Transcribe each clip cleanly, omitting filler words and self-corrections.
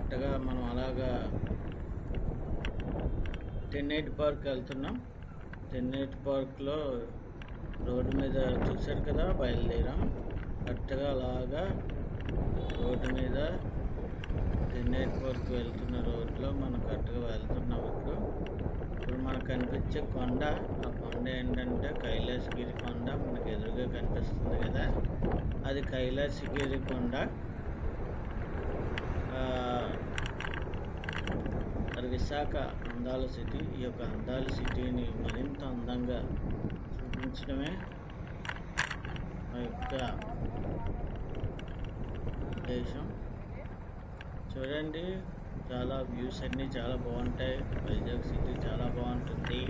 కరెక్ట్గా మనం అలాగా తెన్నేటి పార్క్ వెళ్తున్నాం. తెన్నేటి పార్క్లో రోడ్డు మీద చూశారు కదా, బయలుదేరాం. కరెక్ట్గా అలాగా రోడ్డు మీద తెన్నేటి పార్క్ వెళ్తున్న రోడ్లో మనం కరెక్ట్గా వెళ్తున్నాం. ఇప్పుడు మనకు కనిపించే కొండ, ఆ కొండ ఏంటంటే కైలాసగిరి కొండ. మనకు ఎదురుగా కనిపిస్తుంది కదా, అది కైలాసగిరి కొండ. మరి విశాఖ అందాల సిటీ. ఈ యొక్క అందాల సిటీని మరింత అందంగా చూపించడమే మా యొక్క ఉద్దేశం. చూడండి, చాలా వ్యూస్ అన్నీ చాలా బాగుంటాయి. వైజాగ్ సిటీ చాలా బాగుంటుంది,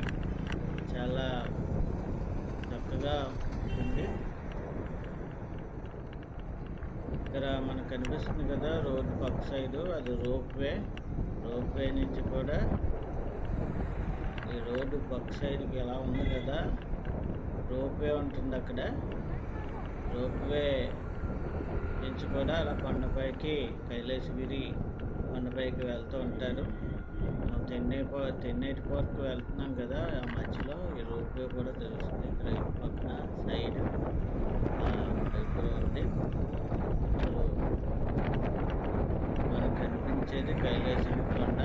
చాలా చక్కగా ఉంటుంది. ఇక్కడ మనకు కనిపిస్తుంది కదా రోడ్డు పక్క సైడు, అది రోప్వే. రోప్వే నుంచి కూడా ఈ రోడ్డు పక్క సైడ్కి ఎలా ఉంది కదా, రోప్వే ఉంటుంది అక్కడ. రోప్వే నుంచి కూడా అలా కొండపైకి, కైలాసగిరి కొండపైకి వెళ్తూ ఉంటారు. మనం తెన్నేటి పార్క్ వెళ్తున్నాం కదా, ఆ మధ్యలో ఈ రోప్వే కూడా తెలుస్తుంది. ఇక్కడ ఇటు పక్కన సైడ్ వైపులో ఉంది. మనకు కనిపించేది కైలాసగిరి కొండ.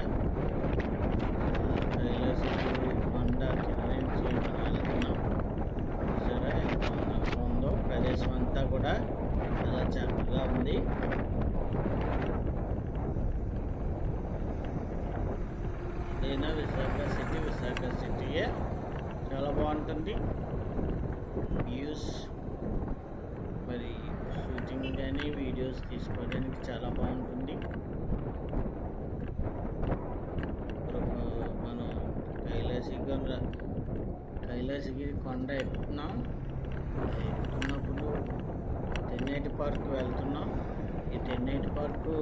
కైలాసగిరి కొండ కింద నుంచి మనం వెళ్తున్నాం. సరే, ఎంత అందంగా ఉందో ప్రదేశం అంతా కూడా చాలా చక్కగా ఉంది. ఇదైనా విశాఖ సిటీయే చాలా బాగుంటుంది. వ్యూస్, మరి షూటింగ్ కానీ వీడియోస్ తీసుకోవడానికి చాలా బాగుంటుంది. మనం కైలాసగిరి కొండ ఎక్కుతున్నాం. ఎక్కుతున్నప్పుడు తెన్నేటి పార్క్ వెళ్తున్నాం. ఈ తెన్నేటి పార్కు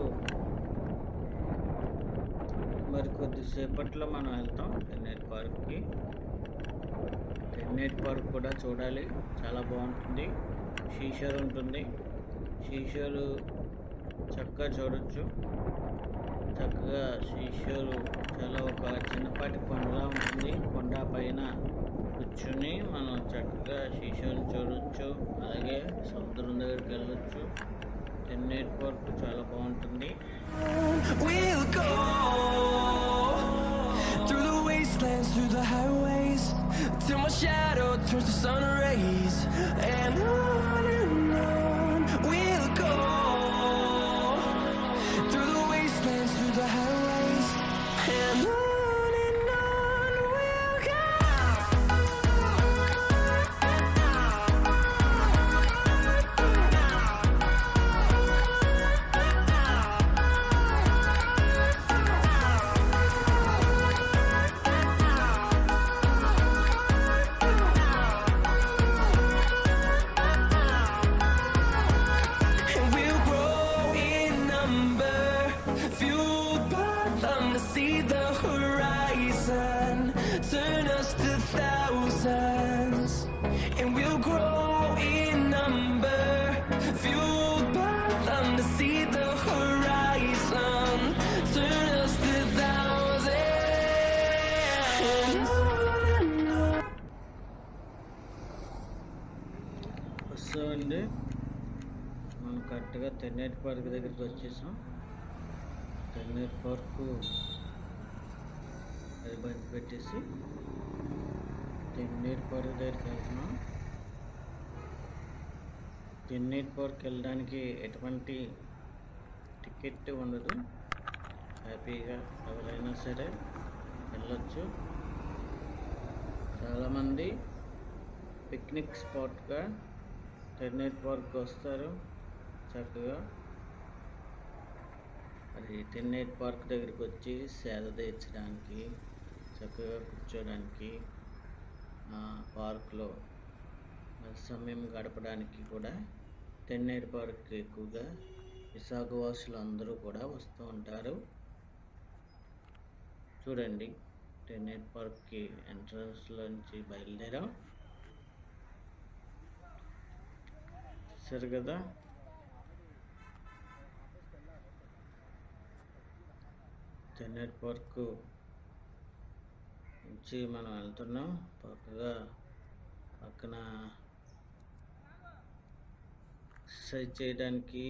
మరి కొద్దిసేపట్లో మనం వెళ్తాం తెన్నేటి పార్క్కి. తెన్నేటి పార్క్ కూడా చూడాలి, చాలా బాగుంటుంది. షీషోలు ఉంటుంది, షీషోలు చక్కగా చూడొచ్చు. చక్కగా షీషోలు చాలా ఒక చిన్నపాటి కొండలా ఉంటుంది. కొండ పైన కూర్చుని మనం చక్కగా షీషోలు చూడొచ్చు. అలాగే సముద్రం దగ్గరికి వెళ్ళొచ్చు. తెన్నేటి పార్క్ చాలా బాగుంటుంది. We'll go through the wastelands, through the highways, till my shadow turns to sun rays. And on we'll go through the wastelands, through the highways, and on we'll go. And we'll grow in number, fueled by them to see the horizon, turn us to thousands. And we'll grow in number, fueled by them to see the horizon, turn us to thousands. వస్తామండి, మనం కరెక్ట్గా Tenneti park దగ్గరికి వచ్చేసాం. Tenneti park అది బండి పెట్టేసి Tenneti park దగ్గరికి వెళ్తున్నాం. తెన్నేటి పార్క్ వెళ్ళడానికి ఎటువంటి టికెట్ ఉండదు. హ్యాపీగా ఎవరైనా సరే వెళ్ళొచ్చు. చాలామంది పిక్నిక్ స్పాట్గా తెన్నేటి పార్క్ వస్తారు. చక్కగా మరి తెన్నేటి పార్క్ దగ్గరికి వచ్చి సేద తీర్చడానికి, చక్కగా కూర్చోడానికి, పార్క్లో మరి సమయం గడపడానికి కూడా తెన్నేటి పార్క్ ఎక్కువగా విశాఖవాసులు అందరూ కూడా వస్తూ ఉంటారు. చూడండి, తెన్నేటి పార్క్కి ఎంట్రన్స్లోంచి బయలుదేరాం. చూసారు కదా, తెన్నేటి పార్క్ నుంచి మనం వెళ్తున్నాం. పక్కన ఎక్సర్సైజ్ చేయడానికి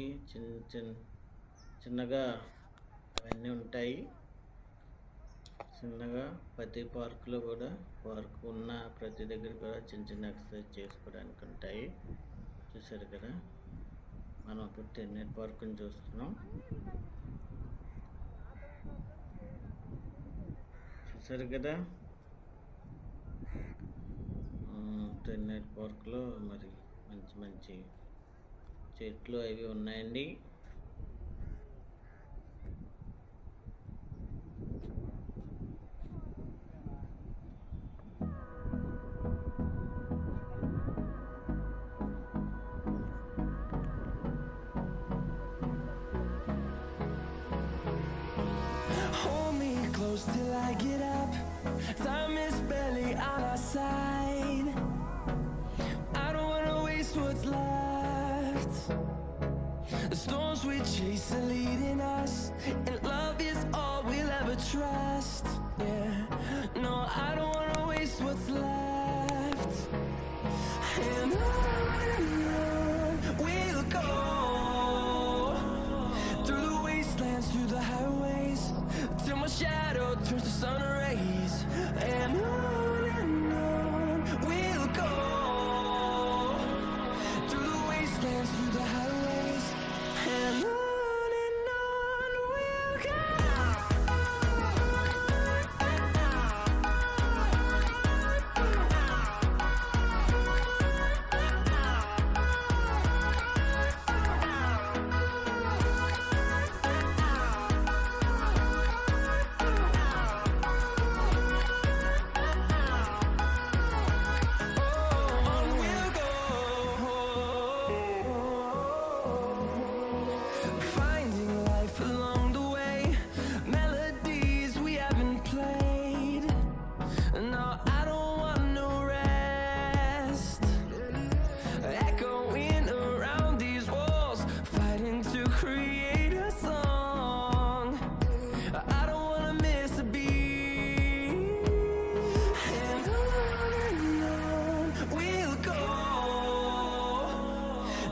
చిన్నగా అవన్నీ ఉంటాయి. చిన్నగా ప్రతి పార్కులో కూడా పార్క్ ఉన్న ప్రతి దగ్గర కూడా చిన్న ఎక్సర్సైజ్ చేసుకోవడానికి ఉంటాయి. చూసారు కదా, మనం ఇప్పుడు తెన్నేటి పార్కుని చూస్తున్నాం. చూసారు కదా, తెన్నేటి పార్కులో మరి మంచి మంచి చెట్లు అవి ఉన్నాయండి. Hold me close till I get up. Time is barely on our side. I don't wanna waste what's left. The storms we chase are leading us, and love is all we'll ever trust. Yeah, no, I don't wanna waste what's left. And on we'll go, through the wastelands, through the highways, till my shadow turns to sun rays. And on we'll go, through the wastelands, through the highways, and on we'll go. Finding life along the way, melodies we haven't played. No, I don't want no rest. Echoing around these walls, fighting to create a song. I don't wanna miss a beat. And on we'll go,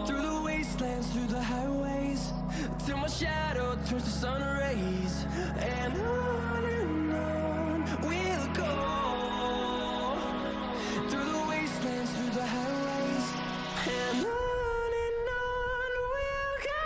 through the wastelands, through the highways, till my shadow turns to sun rays. And on we'll go, through the wastelands, through the highways, and on we'll go.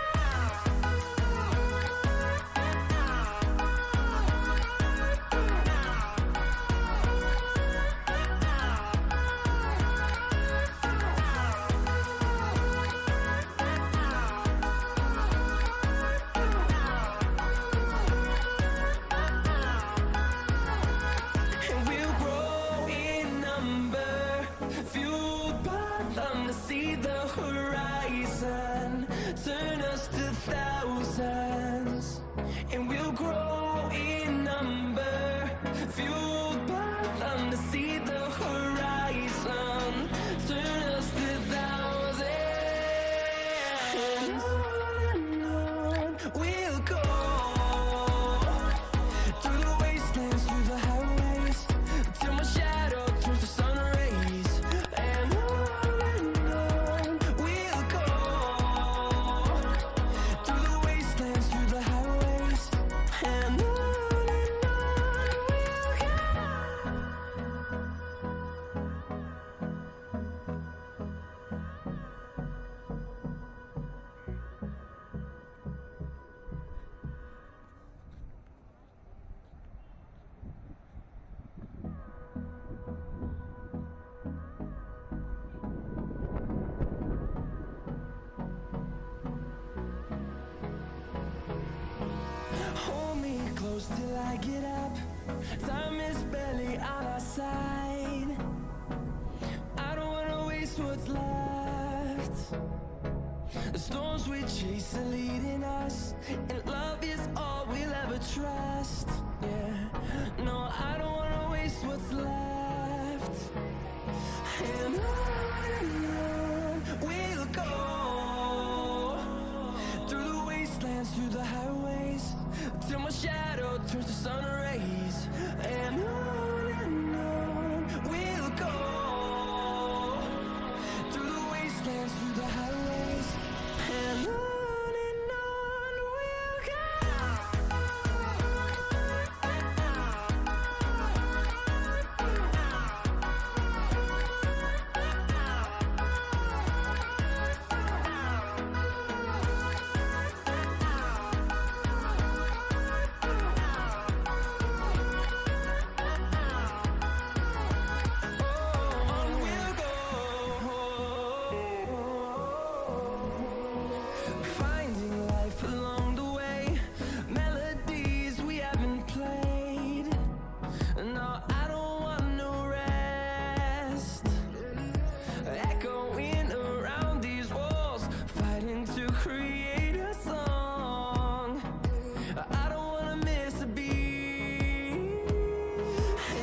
And we'll grow in number, fueled by them to see the horizon, turn us to thousands. And we'll grow in number, fueled by them to see the horizon, turn us to thousands. And on we'll go, through the wastelands, through the highways, till my shadow turns to sun rays. And on we'll go, through the wastelands, through the highways, and on we'll go. Hold me close till I get up. Time is barely on our side. I don't wanna waste what's left. The storms we chase are leading us, and love is all we'll ever trust. Yeah, no, I don't wanna waste what's left. And on we'll go, through the wastelands, through the highways, till my shadow turns to sun wastelands, through the highways, and on we'll go. Finding life along the way, melodies we haven't played. No, I don't want no rest. Echoing around these walls, fighting to create a song. I don't wanna miss a beat.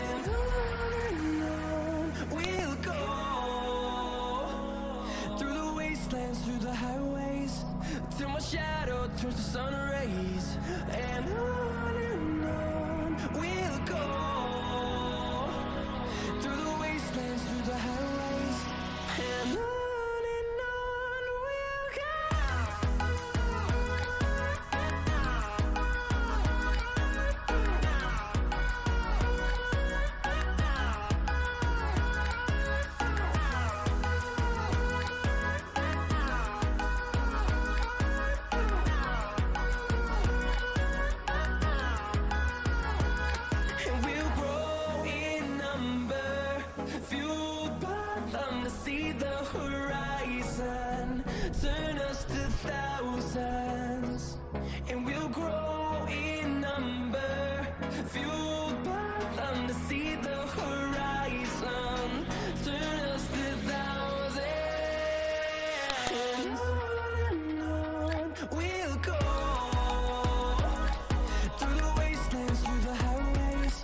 And on we'll go, through the wastelands, through the highways, till my shadow turns to sun rays. And on we'll go, through the wastelands, through the highways, and on we'll go. And we'll grow in number, fueled by them to see the horizon, turn us to thousands. And we'll grow in number, fueled by them to see the horizon, turn us to thousands. And on we'll go, through the wastelands, through the highways,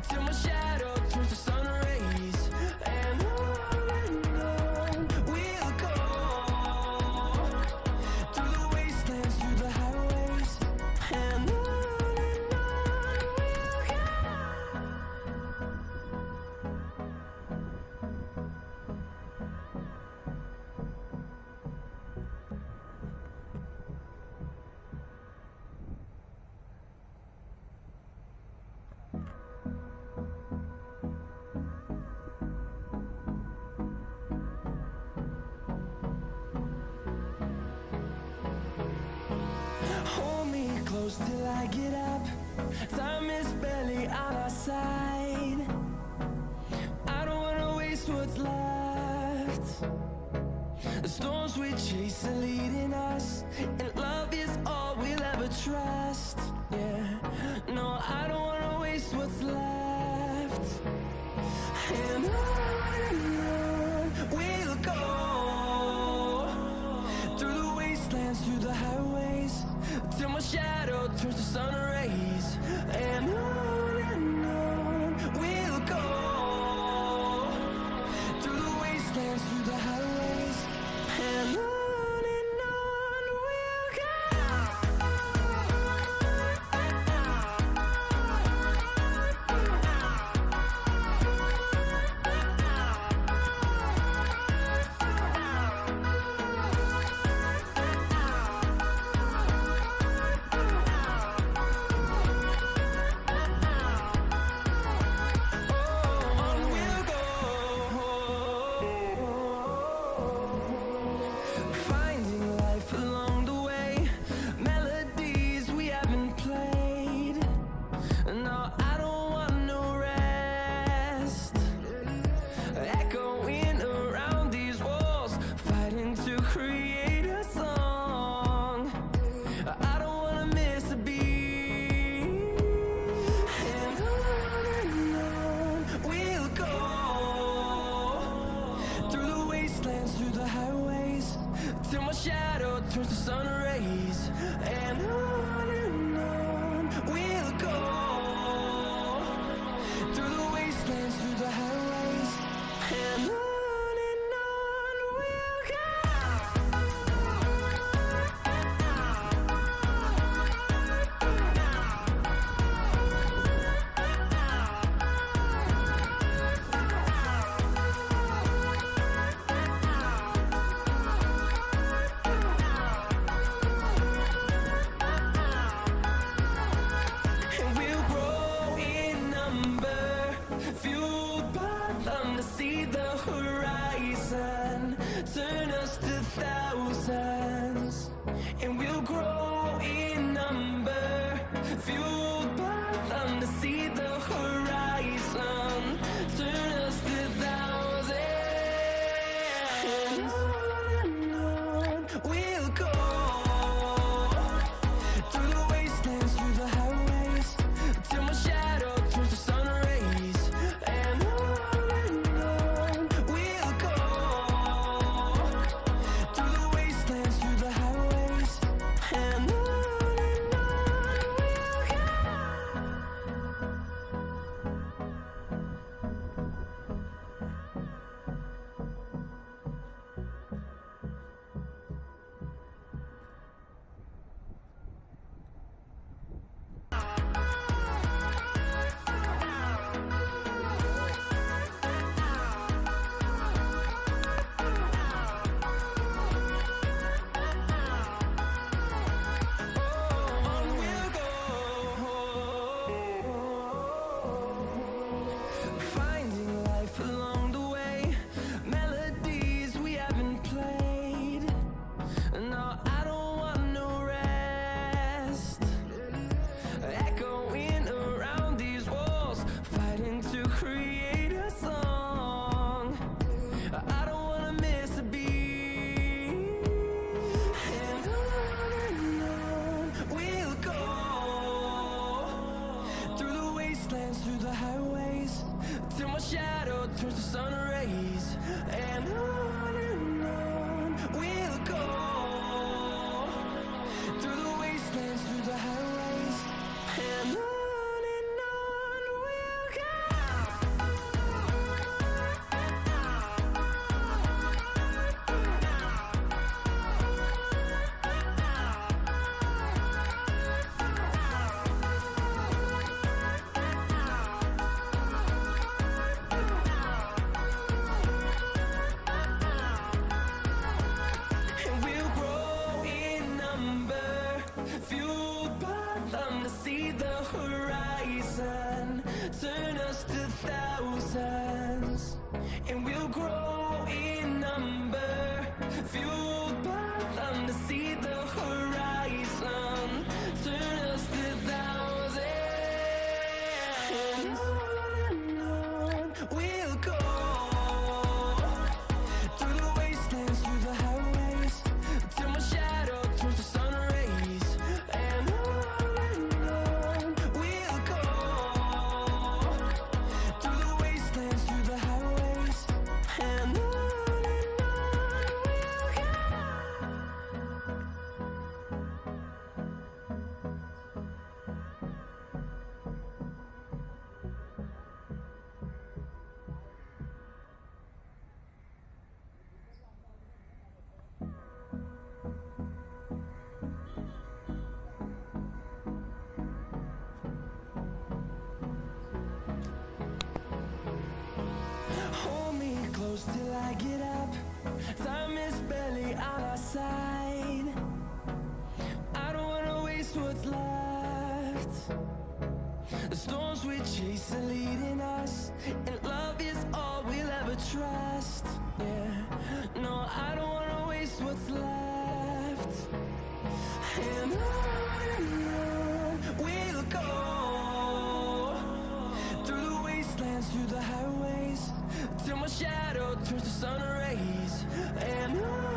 till my shadow turns to sun rays. And on we'll go, through the wastelands, through the highways, and on we'll go. Hold me close till I get up. Time is barely on our side. I don't wanna waste what's left. The storms we chase are leading us, and love is all we'll ever trust. Yeah, no, I don't wanna waste what's left. And on we'll go, through the wastelands, through the highways, till my shadow turns to sun rays. And on we'll go, through the wastelands, through the highways, and on we'll go. turns to sun rays, and on we'll go, through the wastelands, through the highways, and on we'll go. and on we'll go, through the wastelands, through the highways, till my shadow turns to sun rays. And on we'll go, through the wastelands, through the highways, and on we'll go. Finding life along the way, melodies we haven't played. No, I don't want no rest. Echoing around these walls, fighting to create a song. I don't wanna miss a beat. And on we'll go, through the wastelands, through the highways, till my shadow turns to sun rays. And on we'll go, through the wastelands, through the highways, and on we'll go. And we'll grow in number, fueled by them to see the horizon, turn us to thousands. And we'll grow in number, fueled by them to see the horizon, turn us to thousands. And on we'll go, through the wastelands, through the highways, till my shadow turns to sun rays. And on we'll go, through the wastelands, through the highways, and on we'll go. Hold me close till I get up. Time is barely on our side. I don't wanna waste what's left. The storms we chase are leading us, and love is all we'll ever trust. Yeah, no, I don't wanna waste what's left. And on we'll go, through the wastelands, through the highways, till my shadow turns to sun rays. And on